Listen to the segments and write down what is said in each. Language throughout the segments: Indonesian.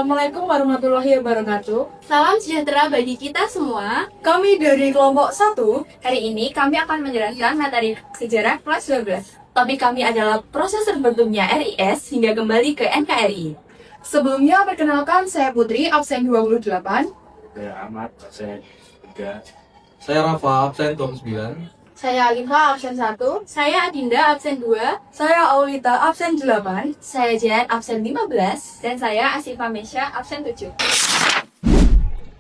Assalamualaikum warahmatullahi wabarakatuh. Salam sejahtera bagi kita semua. Kami dari kelompok 1. Hari ini kami akan menjelaskan materi sejarah kelas 12. Topik kami adalah proses terbentuknya RIS hingga kembali ke NKRI. Sebelumnya perkenalkan, saya Putri, absen 28. Saya Ahmad, absen 3. Saya Rafa, absen 29. Saya Alifah, absen 1. Saya Adinda, absen 2. Saya Aulita, absen 8. Saya Jan, absen 15. Dan saya Asifa Mesya, absen 7.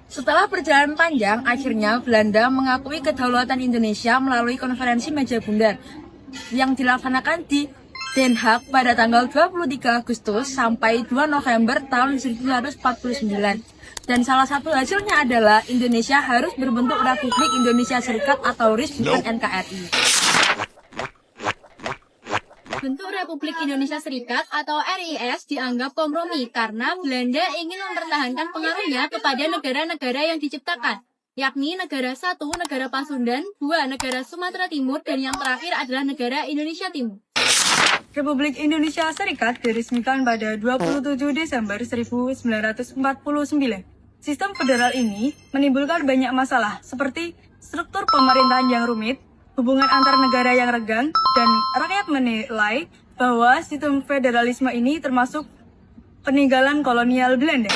Setelah perjalanan panjang, akhirnya Belanda mengakui kedaulatan Indonesia melalui konferensi meja bundar yang dilaksanakan di Den Haag pada tanggal 23 Agustus sampai 2 November tahun 1949. Dan salah satu hasilnya adalah Indonesia harus berbentuk Republik Indonesia Serikat atau RIS bukan NKRI. Bentuk Republik Indonesia Serikat atau RIS dianggap kompromi karena Belanda ingin mempertahankan pengaruhnya kepada negara-negara yang diciptakan, yakni negara 1, negara Pasundan, 2, negara Sumatera Timur, dan yang terakhir adalah negara Indonesia Timur. Republik Indonesia Serikat diresmikan pada 27 Desember 1949. Sistem federal ini menimbulkan banyak masalah seperti struktur pemerintahan yang rumit, hubungan antar negara yang renggang, dan rakyat menilai bahwa sistem federalisme ini termasuk peninggalan kolonial Belanda.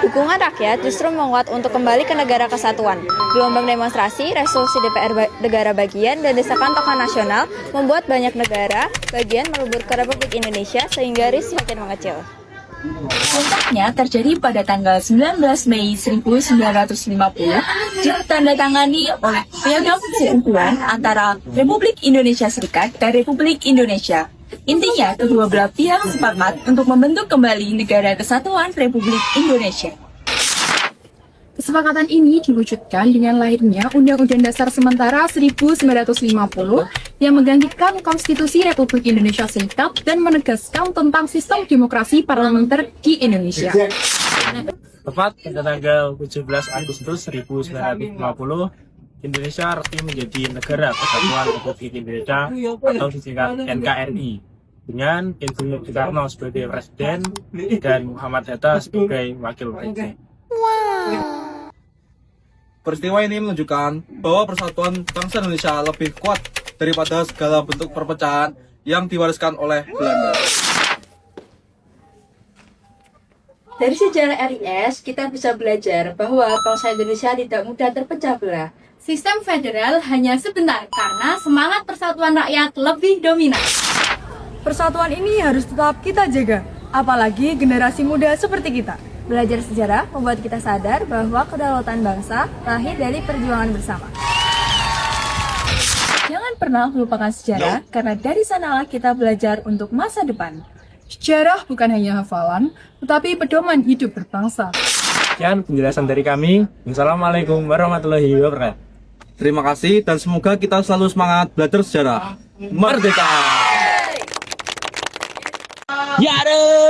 Dukungan rakyat justru menguat untuk kembali ke negara kesatuan. Gelombang demonstrasi, resolusi DPR negara bagian, dan desakan tokoh nasional membuat banyak negara bagian melebur ke Republik Indonesia sehingga RIS semakin mengecil. Puncaknya terjadi pada tanggal 19 Mei 1950, ditandatangani oleh Piagam Persekutuan antara Republik Indonesia Serikat dan Republik Indonesia. Intinya, kedua belah pihak sepakat untuk membentuk kembali Negara Kesatuan Republik Indonesia. Kesepakatan ini diwujudkan dengan lahirnya Undang-Undang Dasar Sementara 1950 yang menggantikan Konstitusi Republik Indonesia Serikat dan menegaskan tentang sistem demokrasi parlementer di Indonesia. Tepat pada tanggal 17 Agustus 1950, Indonesia resmi menjadi Negara Kesatuan Republik Indonesia atau disingkat NKRI dengan Insinyur Soekarno sebagai Presiden dan Muhammad Hatta sebagai Wakil Presiden. Peristiwa ini menunjukkan bahwa persatuan bangsa Indonesia lebih kuat daripada segala bentuk perpecahan yang diwariskan oleh Belanda. Dari sejarah RIS, kita bisa belajar bahwa bangsa Indonesia tidak mudah terpecah belah. Sistem federal hanya sebentar karena semangat persatuan rakyat lebih dominan. Persatuan ini harus tetap kita jaga, apalagi generasi muda seperti kita. Belajar sejarah membuat kita sadar bahwa kedaulatan bangsa lahir dari perjuangan bersama. Jangan pernah melupakan sejarah, karena dari sanalah kita belajar untuk masa depan. Sejarah bukan hanya hafalan, tetapi pedoman hidup berbangsa. Sekian penjelasan dari kami. Wassalamualaikum warahmatullahi wabarakatuh. Terima kasih dan semoga kita selalu semangat belajar sejarah. Merdeka! Yare!